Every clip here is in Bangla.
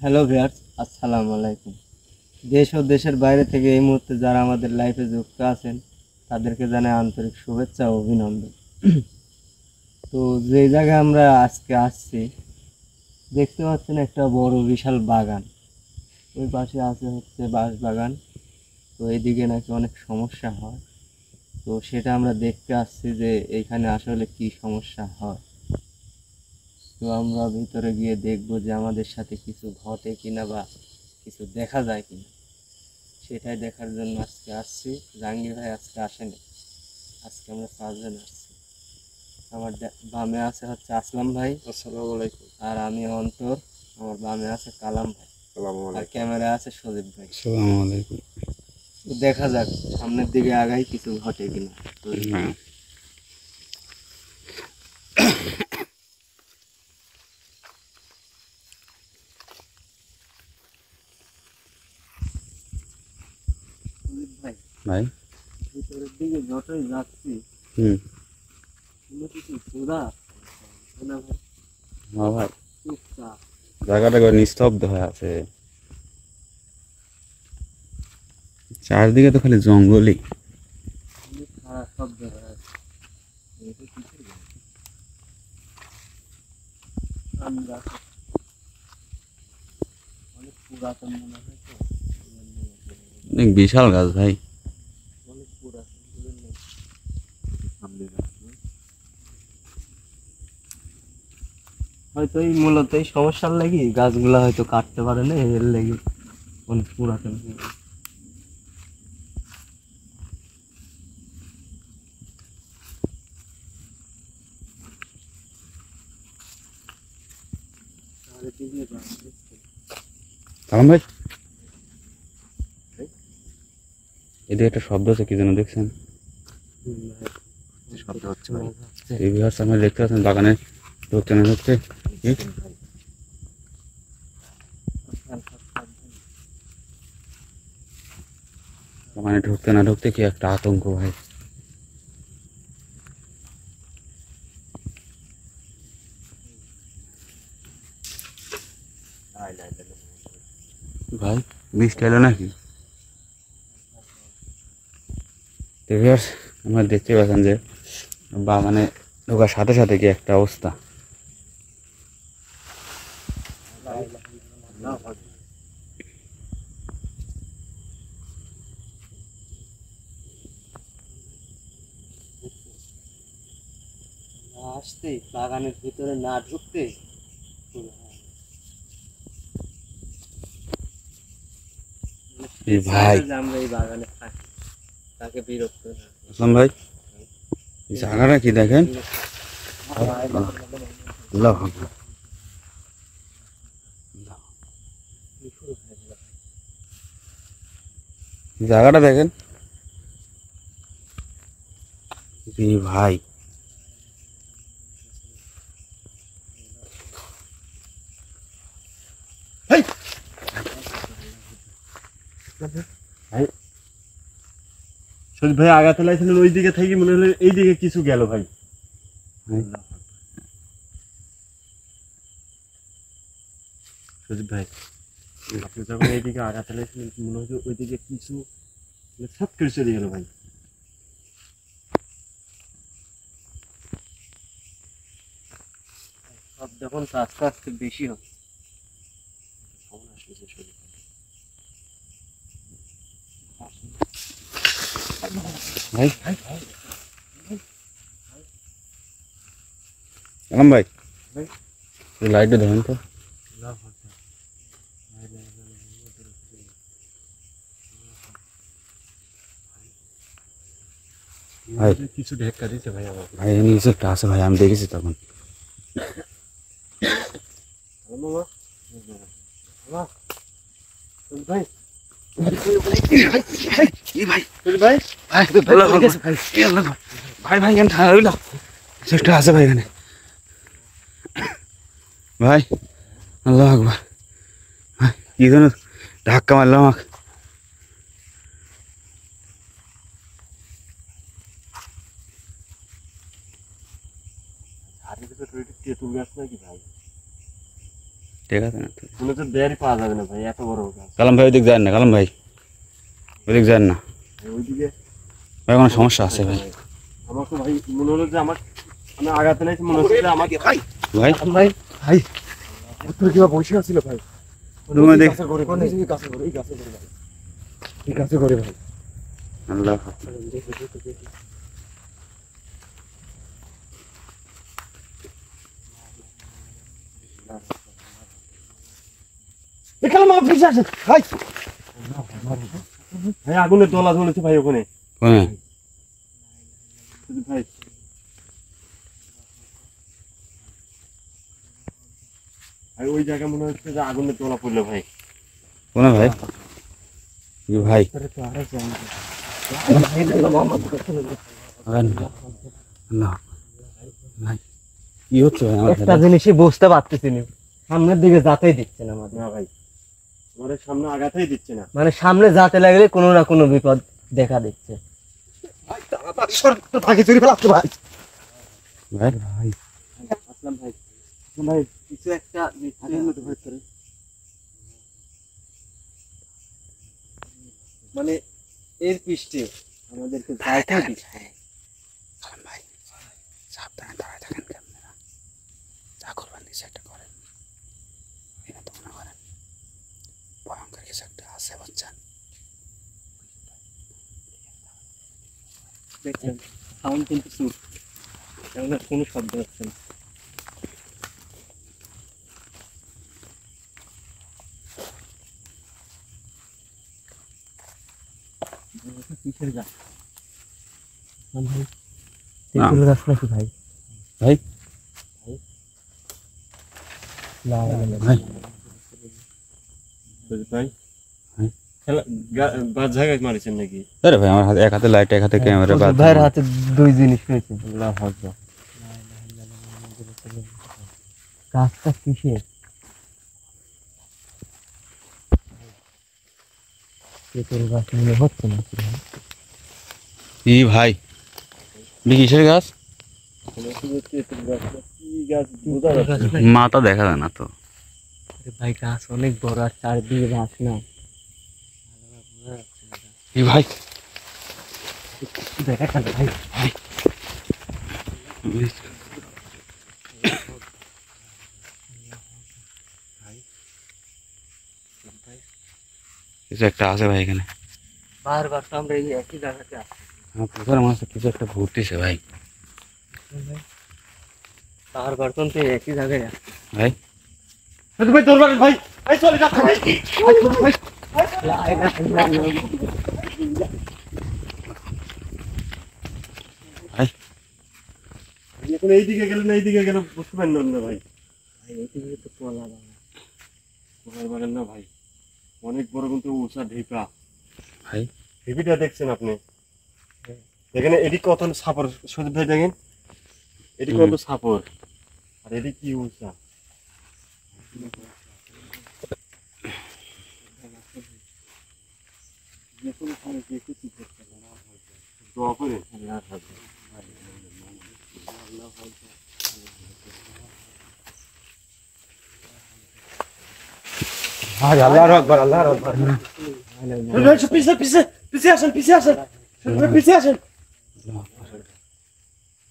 হ্যালো ভিউয়ার্স, আসসালামু আলাইকুম। দেশ ও দেশের বাইরে থেকে এই মুহূর্তে যারা আমাদের লাইফে যুক্ত আছেন তাদেরকে জানাই আন্তরিক শুভেচ্ছা ও অভিনন্দন। তো যে জায়গায় আমরা আজকে আসছি দেখতে পাচ্ছেন একটা বড় বিশাল বাগান। ওই পাশে আছে হচ্ছে বাঁশ বাগান। তো এইদিকে নাকি অনেক সমস্যা হয়। তো সেটা আমরা দেখতে আসছি যে এইখানে আসলে কি সমস্যা হয়। তো আমরা ভিতরে গিয়ে দেখবো যে আমাদের সাথে কিছু ঘটে কিনা বা কিছু দেখা যায় কিনা, সেটাই দেখার জন্য আজকে আসছি। জাহাঙ্গীর ভাই আজকে আসেনি, আজকে আমরা চারজন আসছি। আমার বামে আছে হচ্ছে আসলাম ভাই, আসসালামু আলাইকুম। আর আমি অন্তর। আমার বামে আছে কালাম ভাই, আসসালামু আর আলাইকুম। ক্যামেরায় আছে সজীব ভাই। আসসালামু আলাইকুম। তো দেখা যাক সামনের দিকে আগাই কিছু ঘটে কিনা। তো হ্যাঁ, সজীব ভাই, ভাই। ভিতরের দিকে যতই যাচ্ছি হুম। কোনো কিছু খোঁজা যাচ্ছে না ভাই। হ্যাঁ ভাই, চুপচাপ, জায়গাটা একবার নিস্তব্ধ হয়ে আছে। চারদিকে তো খালি জঙ্গলই। অনেক খারাপ শব্দ হয়ে আছে। এটা কিসের গান? আমরা অনেক পুরাতন মনে হয় তো, এই জন্য অনেক বিশাল গাছ ভাই। অনেক পুরাতন এই জন্য সামনে হয়তো এই মূলত এই সমস্যার লাগি গাছগুলা হয়তো কাটতে পারে না, এর লাগি অনেক পুরাতন হয়ে গেছে। চারিদিকে গাছ দেখছেন? কালাম ভাই, এদিকে একটা শব্দ হচ্ছে, কি যেন দেখছেন? ভাই, শব্দ হচ্ছে ভাই। এই বিহার সামনে দেখতে পাচ্ছেন বাগানে ঢুকতে না ঢুকতে, কি ভাই, বাগানে ঢুকতে না ঢুকতে কি একটা আতঙ্ক ভাই। ভাই বৃষ্টি এলো নাকি? তো ভিউয়ার্স, আমরা দেখতে পাচ্ছেন যে বাগানে ঢোকার সাথে সাথে কি একটা অবস্থা। না আসতে বাগানের ভিতরে না ঢুকতে এই ভাই, যে আমরা এই বাগানে থাকি তাকে বিরক্ত না আসলাম ভাই, এই জায়গাটা কি দেখেন। আল্লাহু আকবার। জায়গাটা দেখেন। জি ভাই, ভাই সজীব ভাই আগাতে লাইছিলেন ওই দিকে থেকে মনে হলো এই দিকে কিছু গেল ভাই। ভাই। সজীব ভাই আপনি যখন এইদিকে আগাতে লাইছিলেন মনে হচ্ছে ওই দিকে কিছু সাত করে চলে গেল ভাই। সব যখন তো আস্তে আস্তে বেশি হচ্ছে। কেমন আসতেছে সজীব ভাই এলাম ভাই, ভাই? লাইটটা ধরেন তো। ভাই, কিছু ঢেক্কা দিতে ভাই আমার। ভাই এখানে কিছু একটা আছে ভাই, আমি দেখেছি তখন। মামা মামা সজীব ভাই এই ভাই, সজীব ভাই ভাই, আল্লাহু আকবার। এই আল্লাহ আকবার। ভাই ভাই এখানে ঠান্ডা হইল, কিছু একটা আছে ভাই এখানে। ভাই আল্লাহ আকবার। ভাই কি যেন ধাক্কা মারলাম আমাকে। ঝাড়ির ভিতরে তেঁতুল গাছ নাকি ভাই? ঠিক আছে না তো। মনে হচ্ছে বেরই পাওয়া যাবে না ভাই, এত বড় গাছ। কালাম ভাই ওইদিক যান না, কালাম ভাই ওইদিক যান না ওইদিকে ভাই, কোনো সমস্যা আছে ভাই? আমার তো ভাই মনে হলো যে আমি আগাতে নাই, মনে হচ্ছে যে আমাকে ভাই ভাই ভাই ভাই তোর কিবা বসে আছিল ভাই, তুমি দেখ কাছে করে এই কাছে করে এই কাছে করে ভাই, এই কাছে করে ভাই। আল্লাহ এখানে মা পিছে আছে ভাই, ভাই আগুনের দলা জ্বলেছে ভাই ওখানে কোনে ভাই। ভাই ওই জায়গা মনে হচ্ছে যে আগুনের দলা পড়লো ভাই। কোনে ভাই? কি ভাই আল্লাহ ভাই কি হচ্ছে ভাই আমার একটা সাথে? জিনিসই বুঝতে পারতেছি না, সামনের দিকে যাতেই দিচ্ছে না আমাদের। না ভাই আমাদের সামনে আগাতেই দিচ্ছে না। মানে সামনে যাতে লাগলে কোনো না কোনো বিপদ দেখা দিচ্ছে। তাকে চুরি ফেলাচ্ছে ভাই। ভাই আসলাম ভাই, ভাই কিছু একটা মানে এর পৃষ্ঠে আমাদেরকে যাইতেই দিচ্ছে না। কালাম ভাই সাবধানে দাঁড়ায় থাকেন, ক্যামেরা যা করবেন কিছু একটা করেন, এটা তো মনে করেন ভয়ঙ্কর কিছু একটা আছে বুঝছেন? দেখছেন সাউন্ড কিন্তু চুপ, এমন কোনো শব্দ হচ্ছে না। কিসের গাছ? তেঁতুল গাছ নাকি ভাই? ভাই ভাই ভাই ভাই। গাছ জায়গায় মারিছেন নাকি? আরে ভাই আমার হাতে এক হাতে লাইট এক হাতে ক্যামেরা, বাদ ভাইয়ের হাতে দুই জিনিস রয়েছে। গাছটা কিসের? তেঁতুল গাছ মনে হচ্ছে না। কি ভাই কিসের গাছ? মাথা দেখা যায় না তো ভাই গাছ অনেক বড় আর চারদিকে ঘাস না। কি ভাই? দেখা গেল ভাই, কিছু একটা আছে ভাই এখানে। বারবার তো আমরা এই একই জায়গাতে আসছি। আমার পুকুরের মাঝে কিছু একটা ঘুরতেছে ভাই। বারবার তো এই একই জায়গায় আসছি। ভাই ভাই তোর বাড়ি ভাই, এই চলে যাচ্ছে ভাই। ভাই এখন এইদিকে গেলেন এইদিকে গেলে বুঝতে পারেন না ভাই। ভাই এইদিকে তো কলা বাগান। তোমার বাগান না ভাই, অনেক বড় কিন্তু উঁচা ঢিপা। ভাই ঢিপিটা দেখছেন আপনি? এখানে এটি কত সাপর সুদীপ ভাই দেখেন, এটি কত সাপর আর এটি কি উঁচা। দোয়া করে আল্লাহু আকবার, আল্লাহু আকবার। পিছে পিছে পিছে আসেন, পিছে আসেন, পিছে আসেন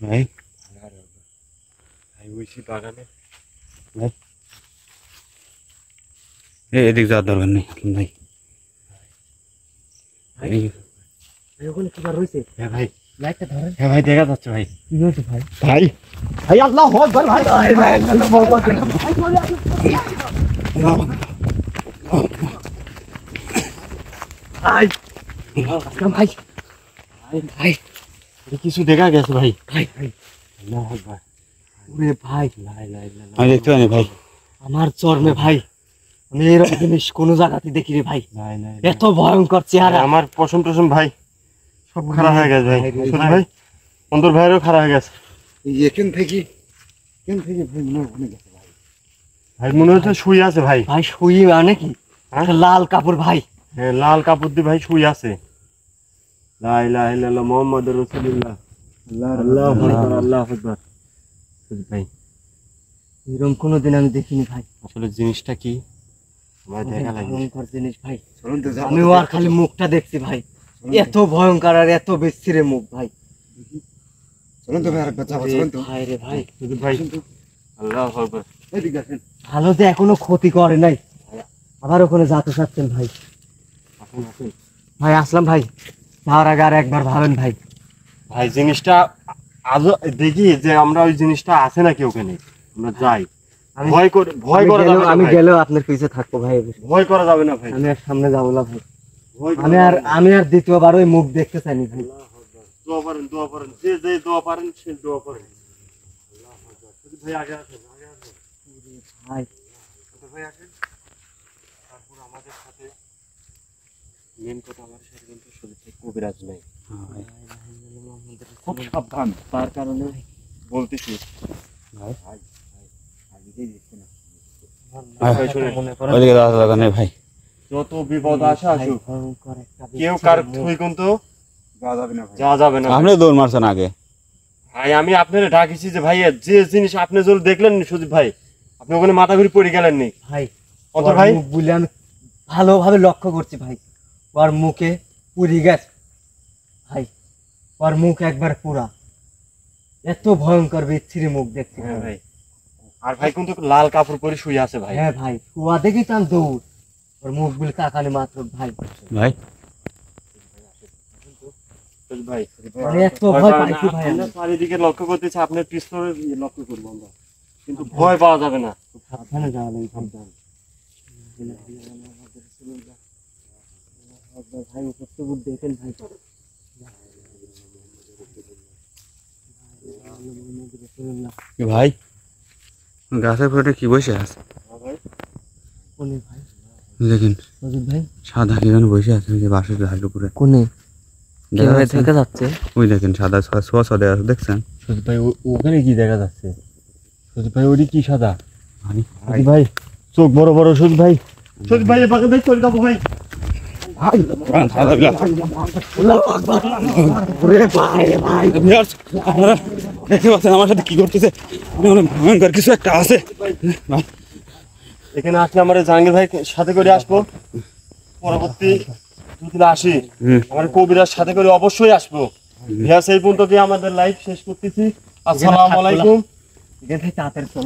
ভাই ভাই। ওইছি বাগানে এদিক যাওয়ার দরকার নেই ভাই। ওখানে কি বার হয়েছে? হ্যাঁ ভাই, লাইটটা ধরেন। হ্যাঁ ভাই দেখা যাচ্ছে ভাই। কি হয়েছে ভাই? ভাই ভাই আল্লাহ আকবার ভাই। ভাই ভাই ভাই কিছু দেখা গেছে ভাই। ভাই ভাই আল্লাহ আকবার। ওরে ভাই, আমি দেখতে পাইনি ভাই। আমার চর্মে ভাই আমি এরকম জিনিস কোনো জায়গাতে দেখি রে ভাই। নাই নাই এত ভয়ঙ্কর চেহারা। আমার পশম টসম ভাই সব খারাপ হয়ে গেছে ভাই। সুদীপ ভাই অন্তর ভাইয়েরও খারাপ হয়ে গেছে। এখান থেকে ভাই মনে হয় অনেক আছে ভাই। ভাই মনে হচ্ছে শুই আছে ভাই। ভাই শুই মানে কি? হ্যাঁ? একটা লাল কাপড় ভাই। হ্যাঁ লাল কাপড় দিয়ে ভাই শুই আছে। লা ইলাহা ইল্লাল্লাহ মুহাম্মাদুর রাসূলুল্লাহ। আল্লাহু আকবার, আল্লাহু আকবার। সুদীপ ভাই এরকম কোনোদিন আমি দেখিনি ভাই। আসলে জিনিসটা কি আমার দেখা লাগে। ভয়ঙ্কর জিনিস ভাই। চলুন তো যাবো। আমি আর খালি মুখটা দেখছি ভাই, এত ভয়ঙ্কর আর এত বিচ্ছিরে মুখ ভাই। চলুন তো ভাই আরেকবার যাবো, চলুন তো। ভাই রে ভাই, সুজিত ভাই আল্লাহু আকবার। এদিকে আসেন। ভালো যে এখনো ক্ষতি করে নাই, আবার ওখানে যেতে চাচ্ছেন ভাই। আসুন, আসুন। ভাই আসলাম ভাই, যাওয়ার আগে আর একবার ভাবেন ভাই। ভাই জিনিসটা আজও দেখি যে আমরা ওই জিনিসটা আছে নাকি ওখানে, আমরা যাই। আমি ভয় করা যাবে না আমি ভাই। গেলেও আপনার পিছে থাকবো ভাই। ভয় করা যাবে না ভাই। আমি আর সামনে যাবো না ভাই। ভয় করা আমি যাবে না। আর দ্বিতীয়বার ওই মুখ দেখতে চাইনি ভাই। দোয়া করেন, দোয়া করেন, যে যে দোয়া পারেন সে দোয়া করেন। সুজিত ভাই আগে আসেন, আগে আসেন। ভাই সুজিত ভাই আসেন। তারপর আমাদের সাথে মেন কথা, আমাদের সাথে কিন্তু সুজিত ভাই কবিরাজ নাই, খুব সাবধান, তার কারণে বলতেছি। ভাই আজকেই দেখছি না। ভাই শুনেন, মনে করেন ওইদিকে যাওয়া দরকার নেই ভাই। যত বিপদ আসে ভাই, আসুক, ভয়ঙ্কর একটা কেউ বিচ্ছিরি কার মুখ। থুই কিন্তু যাওয়া যাবে না ভাই। যাওয়া যাবে না। আপনি দৌড় মারছেন আগে। ভাই আমি আপনার ডাকিছি যে ভাই যে জিনিস আপনি যদি দেখলেন নি সুজিত ভাই, আপনি ওখানে মাথা ঘুরে পড়ে গেলেন নি। ভাই অন্তর ওর ভাই মুখ বলে আমি ভালোভাবে লক্ষ্য করছি ভাই, ওর মুখে পুরি গেছে ভাই, ওর মুখ একবার পুরা, এত ভয়ঙ্কর বিচ্ছিরি মুখ দেখছি হ্যাঁ ভাই। ভাই, আর ভাই কিন্তু লাল কাপড় পরে শুয়ে আছে ভাই। হ্যাঁ ভাই, কুয়া দেখি তার দৌড়, ওর মুখ বলে তাকানি মাত্র ভাই। ভাই সুজিত ভাই মানে এত ভয় পাইছি ভাই আমি। আমরা চারিদিকে লক্ষ্য করতেছি, আপনার পিস্তলে লক্ষ্য করবো আমরা, কিন্তু ভয় পাওয়া যাবে না। সাবধানে যাওয়া লাগবে সাবধান। ভাই উপর থেকে দেখেন ভাই। কি ভাই গাছের উপরে কি বসে আছে? কোনে ভাই? দেখেন সজিত ভাই সাদা কি যেন বসে আছে, ওই যে বাঁশের গাছের উপরে কোনে দেখা কিভাবে যাচ্ছে? থেকে যাচ্ছে? ওই দেখেন সাদা ছোঁয়া ছোঁয়া দেখা যাচ্ছে, দেখছেন? সুজিত ভাই ওখানে কি দেখা যাচ্ছে? সুজিত ভাই ওটি কি সাদা? ভাই সুজিত ভাই চোখ বড় বড়। সুজিত ভাই, সুজিত ভাই এবার ভাই চলে যাবো ভাই। আপনারা দেখতে পাচ্ছেন আমার সাথে কি করতেছে, ভয়ঙ্কর কিছু একটা আছে। এখানে আসলে আমার জাহাঙ্গীর ভাই সাথে করে আসবো, পরবর্তী যদি আসি আমার কবিরাজ সাথে করে অবশ্যই আসবো। ভিয়া সেই পর্যন্ত আমাদের লাইফ শেষ করতেছি। আসসালামু আলাইকুম। এখান থেকে তাড়াতাড়ি চলো।